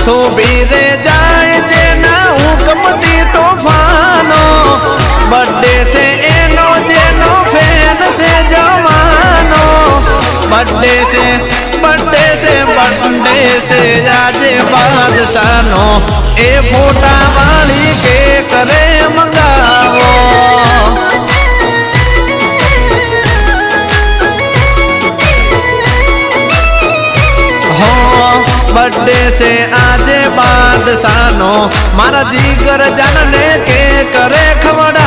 થોભી રે જાય જેના હુકમથી તોફાનો બર્થડે છે એનો જેનો ફેન છે જવાનો બર્થડે છે બર્થડે છે બર્થડે છે આજે બાદશાહનો એ ફોટા વાળી કેક રે મંગાવો बर्थडे से आजे बादशाहनो मारा जीगर जानने के करे खबर